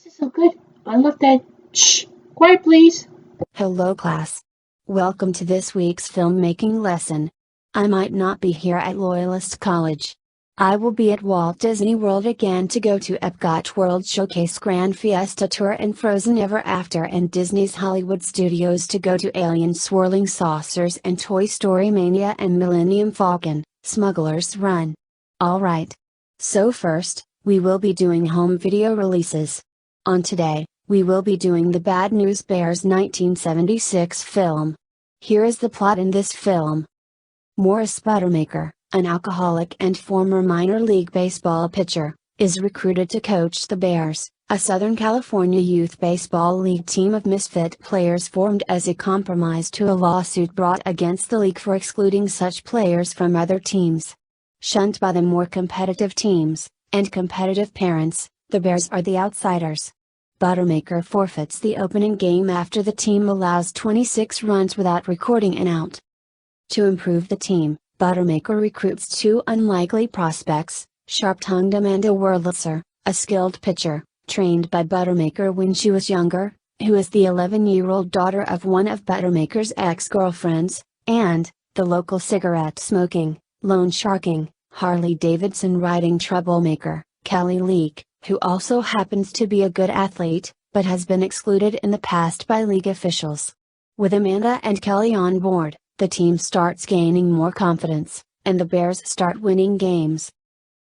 This is so good. I love that. Shh! Quiet, please. Hello class. Welcome to this week's filmmaking lesson. I might not be here at Loyalist College. I will be at Walt Disney World again to go to Epcot World Showcase Grand Fiesta Tour and Frozen Ever After and Disney's Hollywood Studios to go to Alien Swirling Saucers and Toy Story Mania and Millennium Falcon, Smuggler's Run. Alright. So first, we will be doing home video releases. On today, we will be doing the Bad News Bears 1976 film. Here is the plot in this film. Morris Buttermaker, an alcoholic and former minor league baseball pitcher, is recruited to coach the Bears, a Southern California youth baseball league team of misfit players formed as a compromise to a lawsuit brought against the league for excluding such players from other teams. Shunned by the more competitive teams, and competitive parents, the Bears are the outsiders. Buttermaker forfeits the opening game after the team allows 26 runs without recording an out. To improve the team, Buttermaker recruits two unlikely prospects, sharp-tongued Amanda Wurlitzer, a skilled pitcher, trained by Buttermaker when she was younger, who is the 11-year-old daughter of one of Buttermaker's ex-girlfriends, and, the local cigarette-smoking, loan-sharking, Harley-Davidson-riding troublemaker, Kelly Leak, who also happens to be a good athlete, but has been excluded in the past by league officials. With Amanda and Kelly on board, the team starts gaining more confidence, and the Bears start winning games.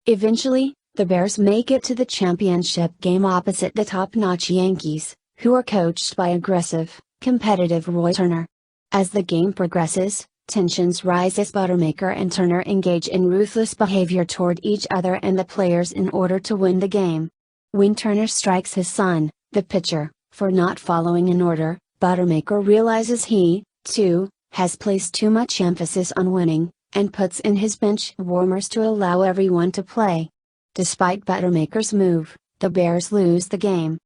Eventually, the Bears make it to the championship game opposite the top-notch Yankees, who are coached by aggressive, competitive Roy Turner. As the game progresses, tensions rise as Buttermaker and Turner engage in ruthless behavior toward each other and the players in order to win the game. When Turner strikes his son, the pitcher, for not following an order, Buttermaker realizes he, too, has placed too much emphasis on winning, and puts in his bench warmers to allow everyone to play. Despite Buttermaker's move, the Bears lose the game.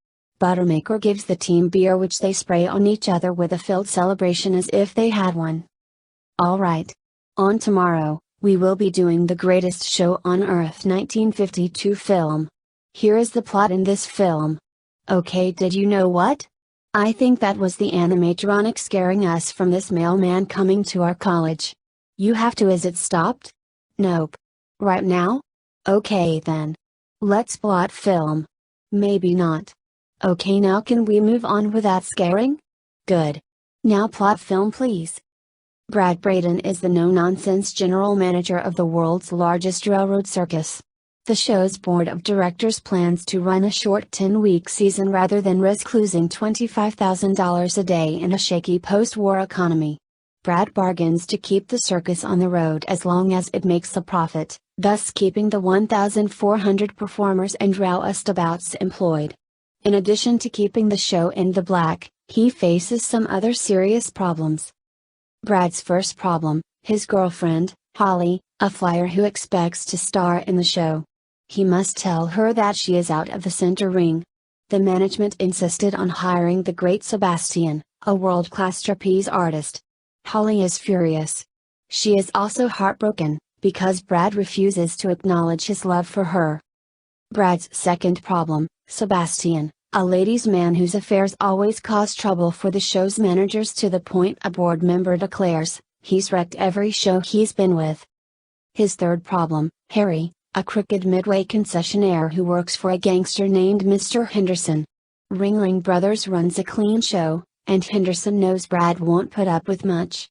Buttermaker gives the team beer which they spray on each other with a filled celebration as if they had one. Alright. On tomorrow, we will be doing The Greatest Show on Earth 1952 film. Here is the plot in this film. Okay, did you know what? I think that was the animatronic scaring us from this mailman coming to our college. You have to. Is it stopped? Nope. Right now? Okay then. Let's plot film. Maybe not. Okay, now can we move on without scaring? Good. Now plot film please. Brad Braden is the no-nonsense general manager of the world's largest railroad circus. The show's board of directors plans to run a short 10-week season rather than risk losing $25,000 a day in a shaky post-war economy. Brad bargains to keep the circus on the road as long as it makes a profit, thus keeping the 1,400 performers and roustabouts employed. In addition to keeping the show in the black, he faces some other serious problems. Brad's first problem, his girlfriend, Holly, a flyer who expects to star in the show. He must tell her that she is out of the center ring. The management insisted on hiring the great Sebastian, a world-class trapeze artist. Holly is furious. She is also heartbroken, because Brad refuses to acknowledge his love for her. Brad's second problem, Sebastian, a ladies' man whose affairs always cause trouble for the show's managers to the point a board member declares, he's wrecked every show he's been with. His third problem, Harry, a crooked Midway concessionaire who works for a gangster named Mr. Henderson. Ringling Brothers runs a clean show, and Henderson knows Brad won't put up with much.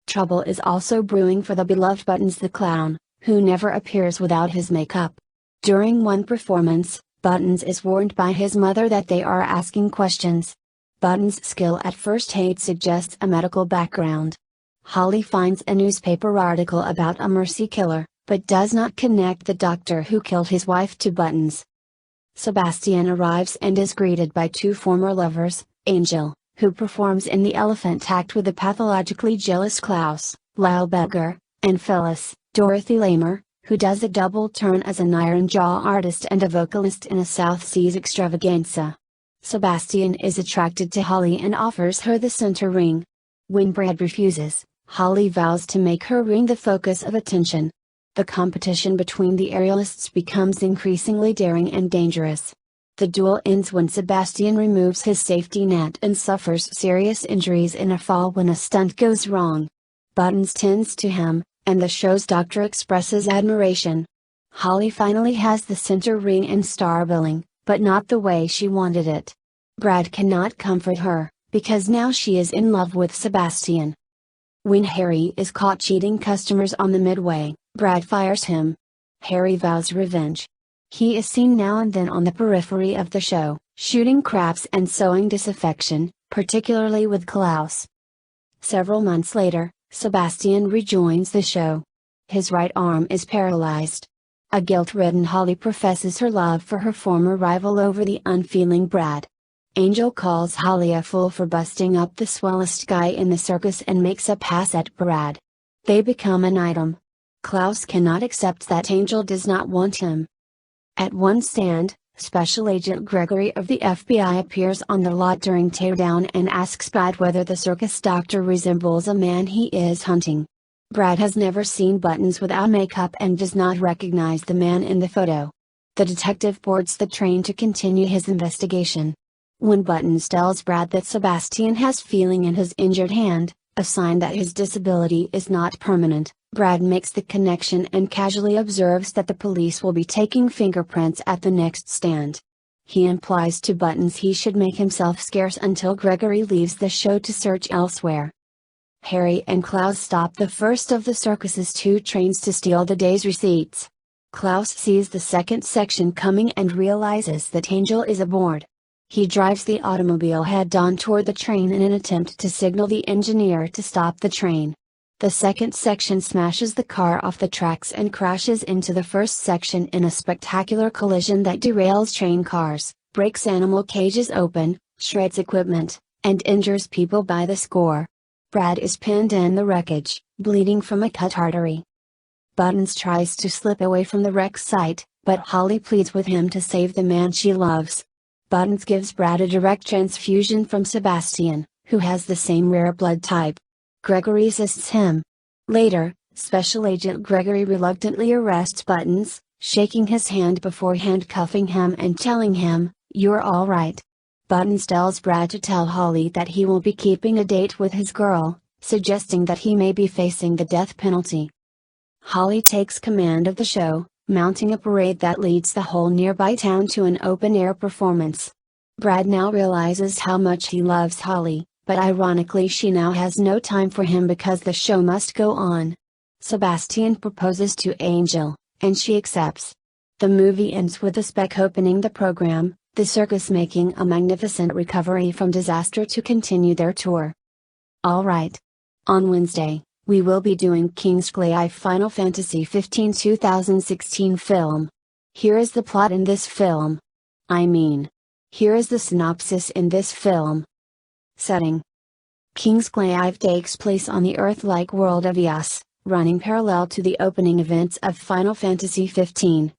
Trouble is also brewing for the beloved Buttons the Clown, who never appears without his makeup. During one performance, Buttons is warned by his mother that they are asking questions. Buttons' skill at first aid suggests a medical background. Holly finds a newspaper article about a mercy killer, but does not connect the doctor who killed his wife to Buttons. Sebastian arrives and is greeted by two former lovers, Angel, who performs in the elephant act with the pathologically jealous Klaus, Lyle Beggar, and Phyllis, Dorothy Lamer, who does a double turn as an iron jaw artist and a vocalist in a South Seas extravaganza. Sebastian is attracted to Holly and offers her the center ring. When Brad refuses, Holly vows to make her ring the focus of attention. The competition between the aerialists becomes increasingly daring and dangerous. The duel ends when Sebastian removes his safety net and suffers serious injuries in a fall when a stunt goes wrong. Buttons tends to him, and the show's doctor expresses admiration. Holly finally has the center ring and star billing, but not the way she wanted it. Brad cannot comfort her, because now she is in love with Sebastian. When Harry is caught cheating customers on the Midway, Brad fires him. Harry vows revenge. He is seen now and then on the periphery of the show, shooting craps and sowing disaffection, particularly with Klaus. Several months later, Sebastian rejoins the show. His right arm is paralyzed. A guilt-ridden Holly professes her love for her former rival over the unfeeling Brad. Angel calls Holly a fool for busting up the swellest guy in the circus and makes a pass at Brad. They become an item. Klaus cannot accept that Angel does not want him. At one stand, Special Agent Gregory of the FBI appears on the lot during teardown and asks Brad whether the circus doctor resembles a man he is hunting. Brad has never seen Buttons without makeup and does not recognize the man in the photo. The detective boards the train to continue his investigation. When Buttons tells Brad that Sebastian has feeling in his injured hand, a sign that his disability is not permanent, Brad makes the connection and casually observes that the police will be taking fingerprints at the next stand. He implies to Buttons he should make himself scarce until Gregory leaves the show to search elsewhere. Harry and Klaus stop the first of the circus's 2 trains to steal the day's receipts. Klaus sees the second section coming and realizes that Angel is aboard. He drives the automobile head-on toward the train in an attempt to signal the engineer to stop the train. The second section smashes the car off the tracks and crashes into the first section in a spectacular collision that derails train cars, breaks animal cages open, shreds equipment, and injures people by the score. Brad is pinned in the wreckage, bleeding from a cut artery. Buttons tries to slip away from the wreck site, but Holly pleads with him to save the man she loves. Buttons gives Brad a direct transfusion from Sebastian, who has the same rare blood type. Gregory assists him. Later, Special Agent Gregory reluctantly arrests Buttons, shaking his hand before handcuffing him and telling him, "You're all right." Buttons tells Brad to tell Holly that he will be keeping a date with his girl, suggesting that he may be facing the death penalty. Holly takes command of the show, mounting a parade that leads the whole nearby town to an open-air performance. Brad now realizes how much he loves Holly, but ironically she now has no time for him because the show must go on. Sebastian proposes to Angel, and she accepts. The movie ends with the spec opening the program, the circus making a magnificent recovery from disaster to continue their tour. Alright. On Wednesday, we will be doing King's Final Fantasy XV 2016 film. Here is the plot in this film. Here is the synopsis in this film. Setting. King's takes place on the Earth-like world of Eos, running parallel to the opening events of Final Fantasy XV.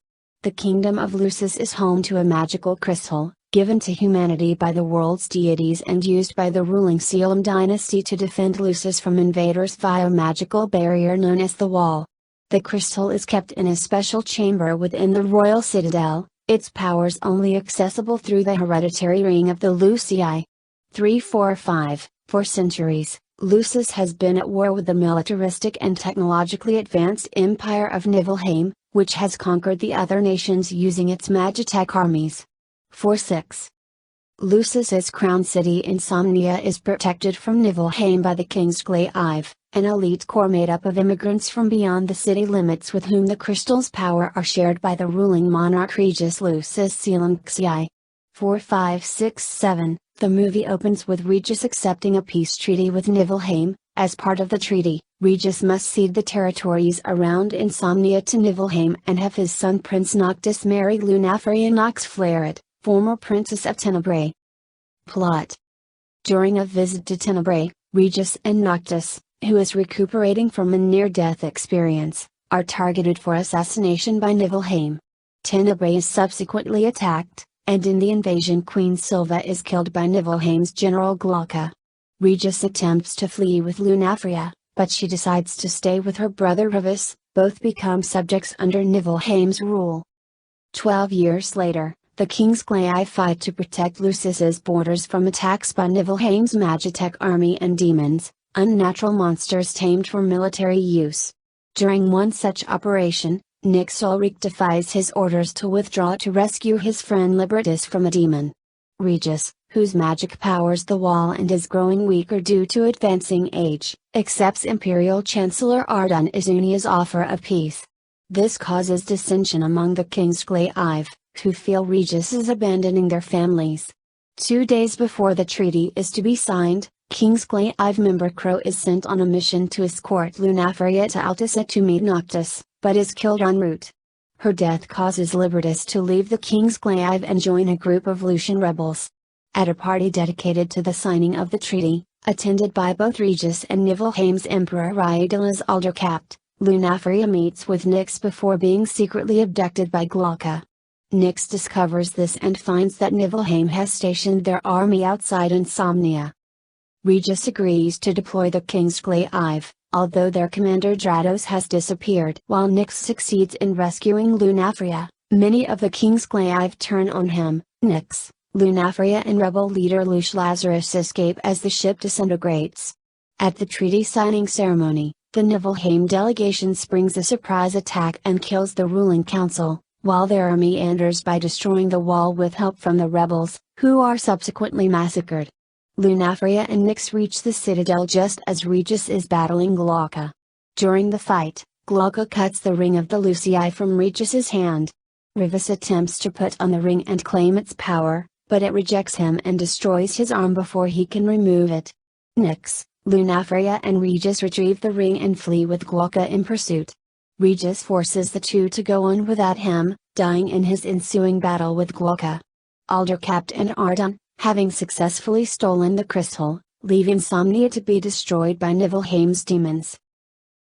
The kingdom of Lucis is home to a magical crystal, given to humanity by the world's deities and used by the ruling Sealam dynasty to defend Lucis from invaders via a magical barrier known as the Wall. The crystal is kept in a special chamber within the royal citadel, its powers only accessible through the hereditary ring of the Lucii. 345. For centuries, Lucis has been at war with the militaristic and technologically advanced Empire of Niflheim, which has conquered the other nations using its Magitech armies. 46. Lucis's crown city Insomnia is protected from Niflheim by the Kingsglaive, an elite corps made up of immigrants from beyond the city limits with whom the crystal's power are shared by the ruling monarch Regis Lucis Sealam. 4567. The movie opens with Regis accepting a peace treaty with Niflheim. As part of the treaty, Regis must cede the territories around Insomnia to Niflheim and have his son Prince Noctis marry Lunafria Nox Flaret, former Princess of Tenebrae. Plot. During a visit to Tenebrae, Regis and Noctis, who is recuperating from a near-death experience, are targeted for assassination by Niflheim. Tenebrae is subsequently attacked, and in the invasion Queen Sylva is killed by Niflheim's General Glauca. Regis attempts to flee with Lunafria, but she decides to stay with her brother Rivas. Both become subjects under Niflheim's rule. 12 years later, the King's Glaive fight to protect Lucis's borders from attacks by Niflheim's Magitech army and demons, unnatural monsters tamed for military use. During one such operation, Nyx Ulrich defies his orders to withdraw to rescue his friend Liberatus from a demon. Regis, whose magic powers the wall and is growing weaker due to advancing age, accepts Imperial Chancellor Ardun Izunia's offer of peace. This causes dissension among the King's Glaive, who feel Regis is abandoning their families. 2 days before the treaty is to be signed, King's Glaive member Crow is sent on a mission to escort Lunafaria to Altissa to meet Noctis, but is killed en route. Her death causes Liberatus to leave the King's Glaive and join a group of Lucian rebels. At a party dedicated to the signing of the treaty, attended by both Regis and Niflheim's Emperor Rydila's Aldercapt, Lunafaria meets with Nyx before being secretly abducted by Glauca. Nyx discovers this and finds that Niflheim has stationed their army outside Insomnia. Regis agrees to deploy the King's Glaive, although their commander Drados has disappeared. While Nyx succeeds in rescuing Lunafaria, many of the King's Glaive turn on him. Nyx, Lunafaria and rebel leader Lush Lazarus escape as the ship disintegrates. At the treaty signing ceremony, the Niflheim delegation springs a surprise attack and kills the ruling council, while their army meanders by destroying the wall with help from the rebels, who are subsequently massacred. Lunafaria and Nyx reach the citadel just as Regis is battling Glauca. During the fight, Glauca cuts the ring of the Lucii from Regis's hand. Regis attempts to put on the ring and claim its power, but it rejects him and destroys his arm before he can remove it. Nyx, Lunafaria and Regis retrieve the ring and flee with Glauca in pursuit. Regis forces the two to go on without him, dying in his ensuing battle with Glauca. Aldercapt and Ardun, having successfully stolen the crystal, leave Insomnia to be destroyed by Niflheim's demons.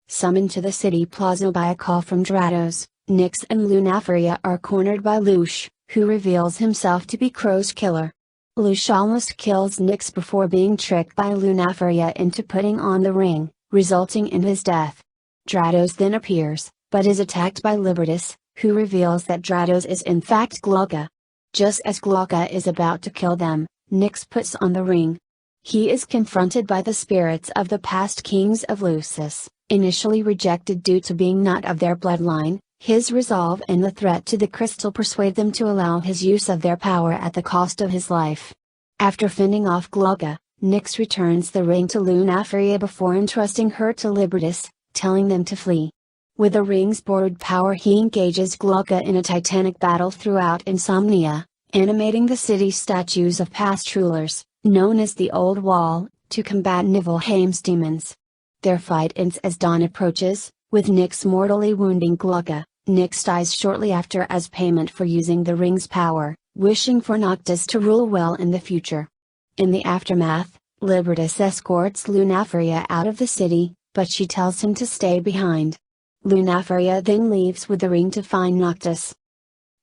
Summoned to the city plaza by a call from Drados, Nyx and Lunafaria are cornered by Lush, who reveals himself to be Crow's killer. Lush almost kills Nyx before being tricked by Lunafaria into putting on the ring, resulting in his death. Drados then appears, but is attacked by Liberatus, who reveals that Drados is in fact Glauca. Just as Glauca is about to kill them, Nyx puts on the ring. He is confronted by the spirits of the past kings of Lucis, initially rejected due to being not of their bloodline. His resolve and the threat to the crystal persuade them to allow his use of their power at the cost of his life. After fending off Glauca, Nyx returns the ring to Lunafaria before entrusting her to Liberatus, telling them to flee. With the ring's borrowed power he engages Glauca in a titanic battle throughout Insomnia, animating the city's statues of past rulers, known as the Old Wall, to combat Niflheim's demons. Their fight ends as dawn approaches, with Nyx mortally wounding Glauca. Nyx dies shortly after as payment for using the ring's power, wishing for Noctis to rule well in the future. In the aftermath, Liberatus escorts Lunafaria out of the city, but she tells him to stay behind. Lunafaria then leaves with the ring to find Noctis.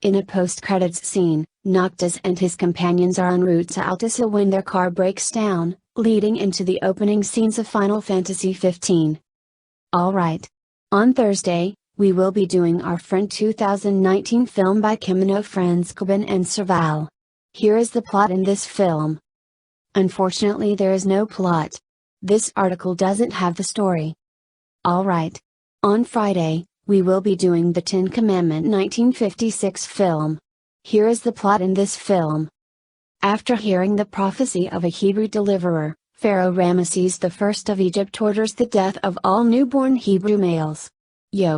In a post-credits scene, Noctis and his companions are en route to Altissa when their car breaks down, leading into the opening scenes of Final Fantasy XV. Alright. On Thursday, we will be doing our Friend 2019 film by Kimono friends Coben and Serval. Here is the plot in this film. Unfortunately there is no plot. This article doesn't have the story. Alright. On Friday, we will be doing the Ten Commandment 1956 film. Here is the plot in this film. After hearing the prophecy of a Hebrew deliverer, Pharaoh Ramesses I of Egypt orders the death of all newborn Hebrew males.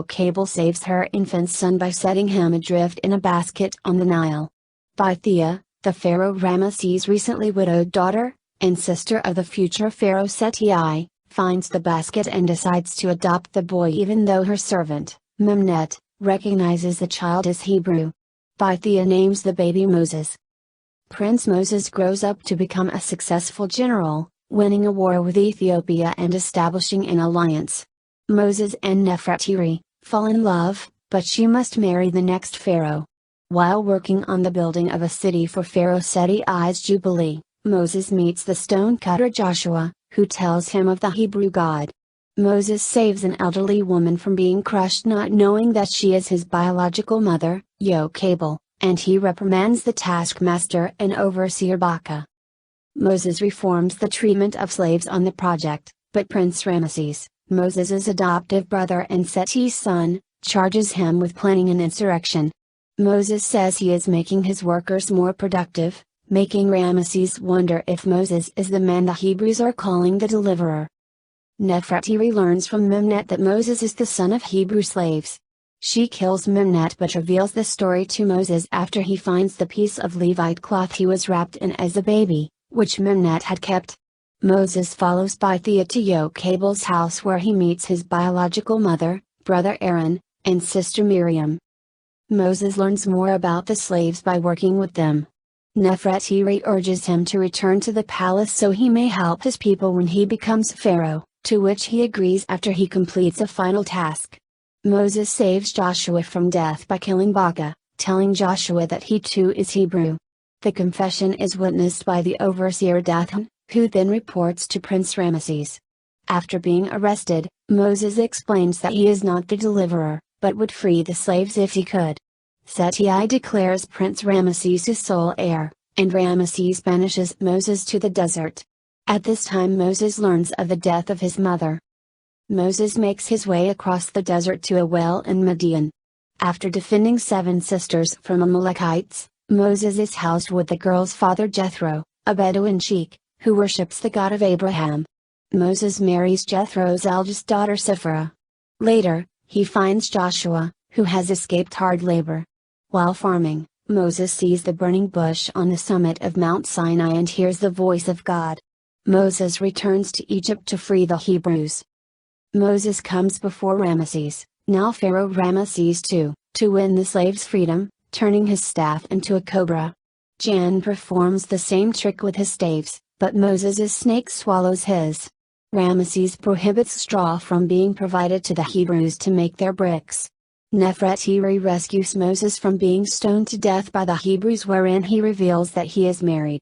Cable saves her infant son by setting him adrift in a basket on the Nile. Pythia, the Pharaoh Ramesses' recently widowed daughter, and sister of the future Pharaoh Seti I, finds the basket and decides to adopt the boy even though her servant, Memnet, recognizes the child as Hebrew. Pythia names the baby Moses. Prince Moses grows up to become a successful general, winning a war with Ethiopia and establishing an alliance. Moses and Nefertiti fall in love, but she must marry the next pharaoh. While working on the building of a city for Pharaoh Seti I's Jubilee, Moses meets the stonecutter Joshua, who tells him of the Hebrew God. Moses saves an elderly woman from being crushed not knowing that she is his biological mother, Cable, and he reprimands the taskmaster and overseer Baca. Moses reforms the treatment of slaves on the project, but Prince Ramesses, Moses' adoptive brother and Seti's son, charges him with planning an insurrection. Moses says he is making his workers more productive, making Ramesses wonder if Moses is the man the Hebrews are calling the deliverer. Nefertiti learns from Memnet that Moses is the son of Hebrew slaves. She kills Memnet but reveals the story to Moses after he finds the piece of Levite cloth he was wrapped in as a baby, which Memnet had kept. Moses follows Pythia to Yokabel's house where he meets his biological mother, brother Aaron, and sister Miriam. Moses learns more about the slaves by working with them. Nefertiti urges him to return to the palace so he may help his people when he becomes pharaoh, to which he agrees after he completes a final task. Moses saves Joshua from death by killing Baca, telling Joshua that he too is Hebrew. The confession is witnessed by the overseer Dathan, who then reports to Prince Ramesses. After being arrested, Moses explains that he is not the deliverer, but would free the slaves if he could. Seti declares Prince Ramesses his sole heir, and Ramesses banishes Moses to the desert. At this time Moses learns of the death of his mother. Moses makes his way across the desert to a well in Midian. After defending 7 sisters from Amalekites, Moses is housed with the girl's father Jethro, a Bedouin sheik, who worships the God of Abraham. Moses marries Jethro's eldest daughter Siphrah. Later, he finds Joshua, who has escaped hard labor. While farming, Moses sees the burning bush on the summit of Mount Sinai and hears the voice of God. Moses returns to Egypt to free the Hebrews. Moses comes before Ramesses, now Pharaoh Ramesses II, to win the slaves' freedom, turning his staff into a cobra. Jan performs the same trick with his staves, but Moses' snake swallows his. Ramesses prohibits straw from being provided to the Hebrews to make their bricks. Nefertiti rescues Moses from being stoned to death by the Hebrews, wherein he reveals that he is married.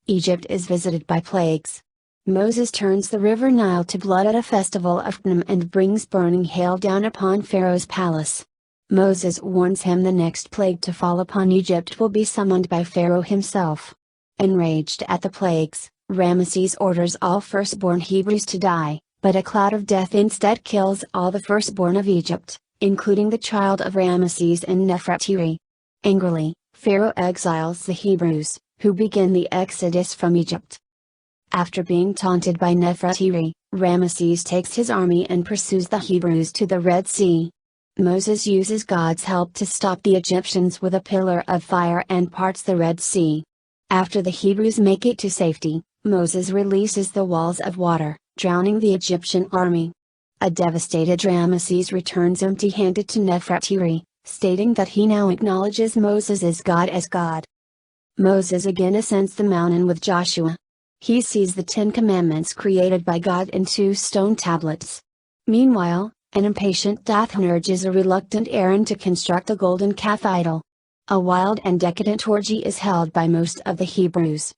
Egypt is visited by plagues. Moses turns the river Nile to blood at a festival of Pnim and brings burning hail down upon Pharaoh's palace. Moses warns him the next plague to fall upon Egypt will be summoned by Pharaoh himself. Enraged at the plagues, Ramesses orders all firstborn Hebrews to die, but a cloud of death instead kills all the firstborn of Egypt, including the child of Ramesses and Nefertiti. Angrily, Pharaoh exiles the Hebrews, who begin the exodus from Egypt. After being taunted by Nefertiti, Ramesses takes his army and pursues the Hebrews to the Red Sea. Moses uses God's help to stop the Egyptians with a pillar of fire and parts the Red Sea. After the Hebrews make it to safety, Moses releases the walls of water, drowning the Egyptian army. A devastated Ramesses returns empty-handed to Nefertiti, stating that he now acknowledges Moses as God. Moses again ascends the mountain with Joshua. He sees the 10 Commandments created by God in 2 stone tablets. Meanwhile, an impatient Dathan urges a reluctant Aaron to construct a golden calf idol. A wild and decadent orgy is held by most of the Hebrews.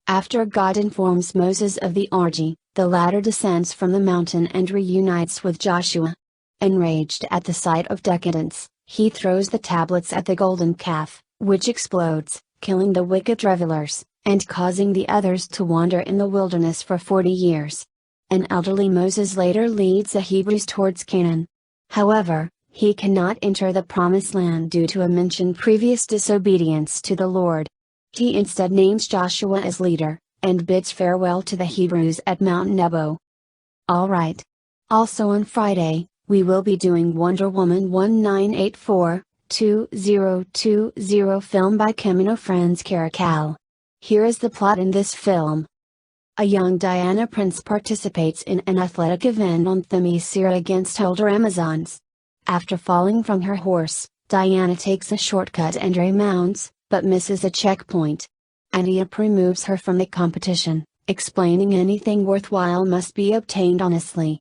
After God informs Moses of the orgy, the latter descends from the mountain and reunites with Joshua. Enraged at the sight of decadence, he throws the tablets at the golden calf, which explodes, killing the wicked revelers, and causing the others to wander in the wilderness for 40 years. An elderly Moses later leads the Hebrews towards Canaan. However, he cannot enter the promised land due to a mentioned previous disobedience to the Lord. He instead names Joshua as leader, and bids farewell to the Hebrews at Mount Nebo. Alright. Also on Friday, we will be doing Wonder Woman 1984-2020 film by Camino Franz Caracal. Here is the plot in this film. A young Diana prince participates in an athletic event on Themyscira against older Amazons. After falling from her horse, Diana takes a shortcut and remounts, but misses a checkpoint. Antiope removes her from the competition, explaining anything worthwhile must be obtained honestly.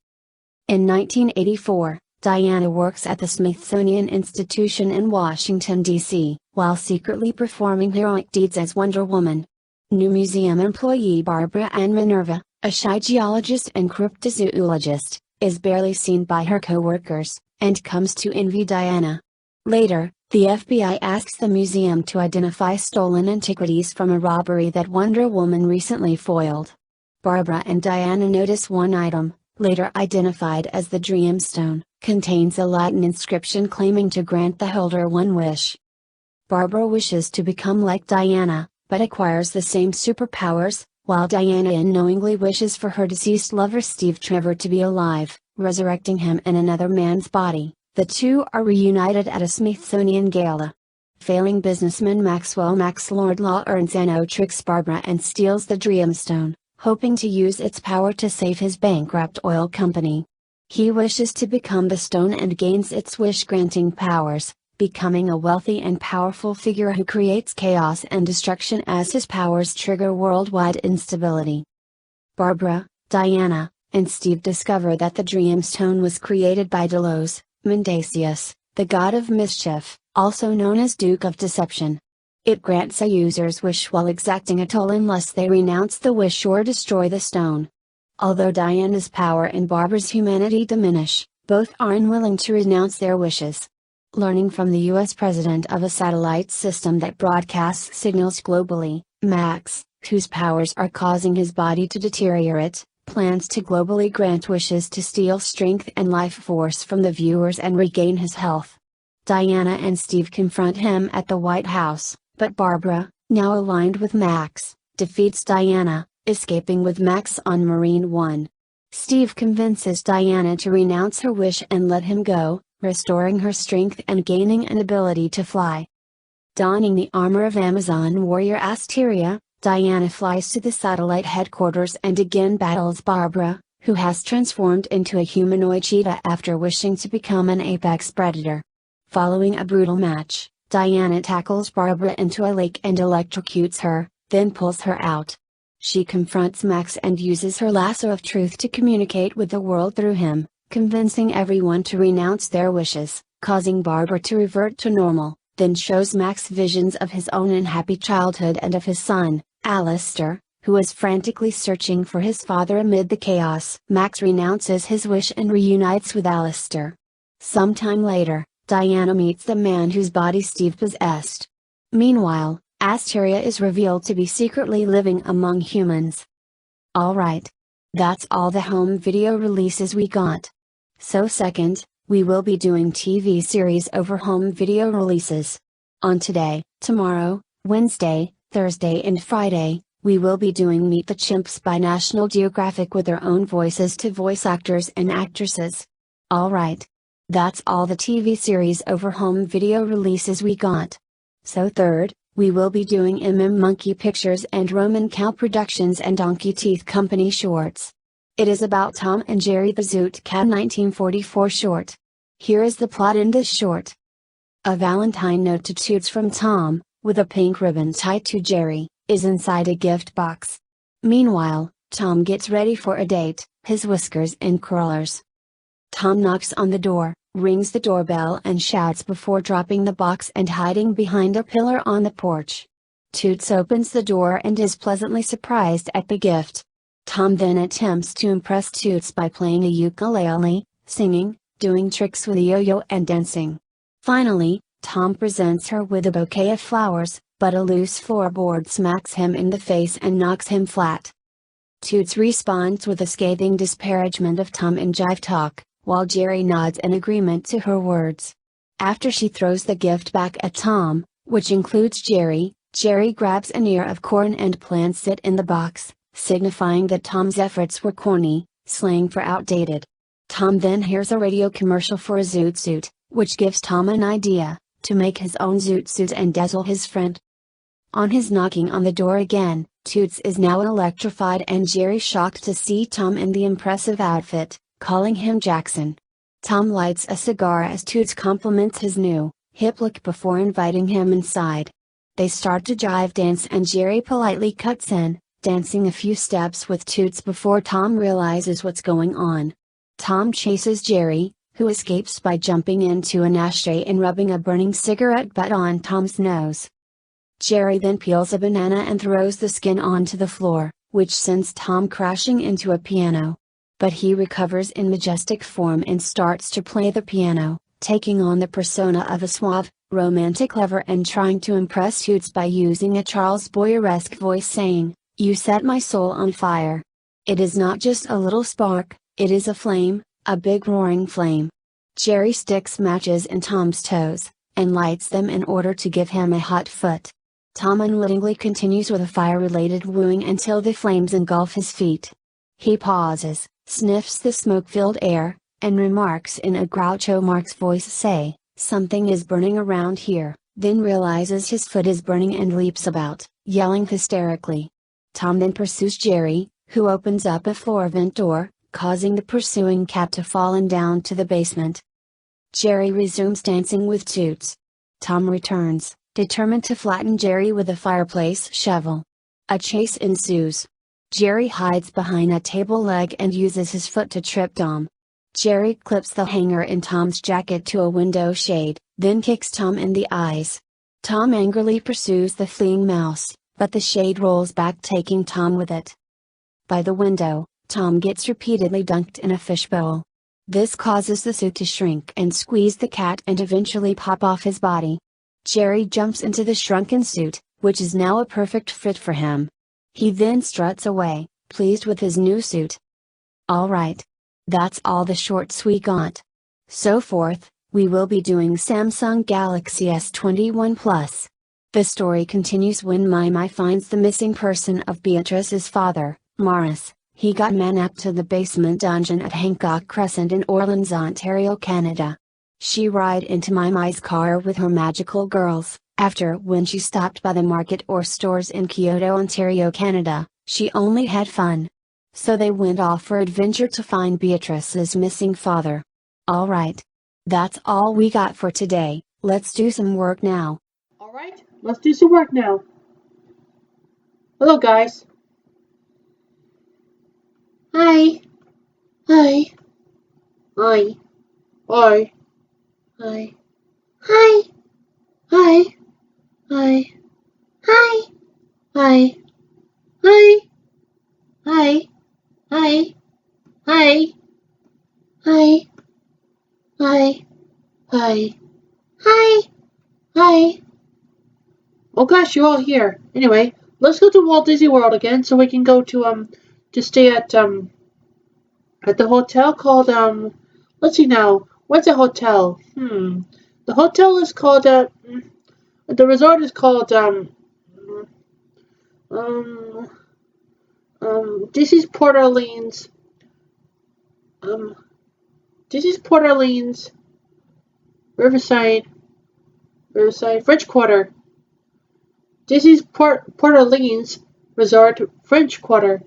In 1984, Diana works at the Smithsonian Institution in Washington, D.C., while secretly performing heroic deeds as Wonder Woman. New museum employee Barbara Ann Minerva, a shy geologist and cryptozoologist, is barely seen by her co-workers, and comes to envy Diana. Later, The FBI asks the museum to identify stolen antiquities from a robbery that Wonder Woman recently foiled. Barbara and Diana notice one item, later identified as the Dreamstone, contains a Latin inscription claiming to grant the holder one wish. Barbara wishes to become like Diana, but acquires the same superpowers, while Diana unknowingly wishes for her deceased lover Steve Trevor to be alive, resurrecting him in another man's body. The two are reunited at a Smithsonian gala. Failing businessman Max Lord Lorenzano tricks Barbara and steals the Dreamstone, hoping to use its power to save his bankrupt oil company. He wishes to become the stone and gains its wish-granting powers, becoming a wealthy and powerful figure who creates chaos and destruction as his powers trigger worldwide instability. Barbara, Diana, and Steve discover that the Dreamstone was created by Delos Mendacius, the god of mischief, also known as Duke of Deception. It grants a user's wish while exacting a toll unless they renounce the wish or destroy the stone. Although Diana's power and Barbara's humanity diminish, both are unwilling to renounce their wishes. Learning from the US president of a satellite system that broadcasts signals globally, Max, whose powers are causing his body to deteriorate, plans to globally grant wishes to steal strength and life force from the viewers and regain his health. Diana and Steve confront him at the White House, but Barbara, now aligned with Max, defeats Diana, escaping with Max on Marine One. Steve convinces Diana to renounce her wish and let him go, restoring her strength and gaining an ability to fly. Donning the armor of Amazon warrior Asteria, Diana flies to the satellite headquarters and again battles Barbara, who has transformed into a humanoid cheetah after wishing to become an apex predator. Following a brutal match, Diana tackles Barbara into a lake and electrocutes her, then pulls her out. She confronts Max and uses her lasso of truth to communicate with the world through him, convincing everyone to renounce their wishes, causing Barbara to revert to normal, then shows Max visions of his own unhappy childhood and of his son, Alistair, who is frantically searching for his father amid the chaos. Max renounces his wish and reunites with Alistair. Sometime later, Diana meets the man whose body Steve possessed. Meanwhile, Asteria is revealed to be secretly living among humans. Alright. That's all the home video releases we got. So second, we will be doing TV series over home video releases. On today, tomorrow, Wednesday, Thursday and Friday, we will be doing Meet the Chimps by National Geographic with their own voices to voice actors and actresses. Alright. That's all the TV series over home video releases we got. So third, we will be doing Monkey Pictures and Roman Cow Productions and Donkey Teeth Company shorts. It is about Tom and Jerry the Zoot Cat 1944 short. Here is the plot in this short. A Valentine note to Toots from Tom, with a pink ribbon tied to Jerry, is inside a gift box. Meanwhile, Tom gets ready for a date, his whiskers in curlers. Tom knocks on the door, rings the doorbell and shouts before dropping the box and hiding behind a pillar on the porch. Toots opens the door and is pleasantly surprised at the gift. Tom then attempts to impress Toots by playing a ukulele, singing, doing tricks with a yo-yo and dancing. Finally, Tom presents her with a bouquet of flowers, but a loose floorboard smacks him in the face and knocks him flat. Toots responds with a scathing disparagement of Tom and jive talk, while Jerry nods in agreement to her words. After she throws the gift back at Tom, which includes Jerry, Jerry grabs an ear of corn and plants it in the box, signifying that Tom's efforts were corny, slang for outdated. Tom then hears a radio commercial for a zoot suit, which gives Tom an idea, to make his own zoot suit and dazzle his friend. On his knocking on the door again, Toots is now electrified and Jerry shocked to see Tom in the impressive outfit, calling him Jackson. Tom lights a cigar as Toots compliments his new, hip look before inviting him inside. They start to jive dance and Jerry politely cuts in, dancing a few steps with Toots before Tom realizes what's going on. Tom chases Jerry, who escapes by jumping into an ashtray and rubbing a burning cigarette butt on Tom's nose. Jerry then peels a banana and throws the skin onto the floor, which sends Tom crashing into a piano. But he recovers in majestic form and starts to play the piano, taking on the persona of a suave, romantic lover and trying to impress Toots by using a Charles Boyer-esque voice saying, "You set my soul on fire. It is not just a little spark, it is a flame, a big roaring flame." Jerry sticks matches in Tom's toes, and lights them in order to give him a hot foot. Tom unwittingly continues with a fire-related wooing until the flames engulf his feet. He pauses, sniffs the smoke-filled air, and remarks in a Groucho Marx voice say, "Something is burning around here," then realizes his foot is burning and leaps about, yelling hysterically. Tom then pursues Jerry, who opens up a floor vent door, causing the pursuing cat to fall down to the basement. Jerry resumes dancing with Toots. Tom returns, determined to flatten Jerry with a fireplace shovel. A chase ensues. Jerry hides behind a table leg and uses his foot to trip Tom. Jerry clips the hanger in Tom's jacket to a window shade, then kicks Tom in the eyes. Tom angrily pursues the fleeing mouse, but the shade rolls back, taking Tom with it. By the window, Tom gets repeatedly dunked in a fishbowl. This causes the suit to shrink and squeeze the cat and eventually pop off his body. Jerry jumps into the shrunken suit, which is now a perfect fit for him. He then struts away, pleased with his new suit. Alright. That's all the shorts we got. So forth, we will be doing Samsung Galaxy S21 Plus. The story continues when Mai finds the missing person of Beatrice's father, Morris. He got man up to the basement dungeon at Hancock Crescent in Orleans, Ontario, Canada. She ride into Mai's car with her magical girls. After when she stopped by the market or stores in Kyoto, Ontario, Canada, she only had fun. So they went off for adventure to find Beatrice's missing father. Alright. That's all we got for today, let's do some work now. Alright, let's do some work now. Hello guys. Hi. Hi. Hi. Hi. Hi. Hi. Hi. Hi. Hi. Hi. Hi. Hi. Hi. Hi. Hi. Hi. Hi. Hi. Hi. Oh gosh, you're all here. Anyway, let's go to Walt Disney World again so we can go to stay at the hotel called let's see now. What's a hotel? The hotel is called the resort is called um this is Port Orleans. Um this is Port Orleans Riverside French Quarter. This is Port Orleans Resort French Quarter.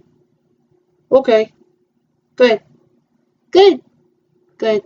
Okay. Good. Good. Good.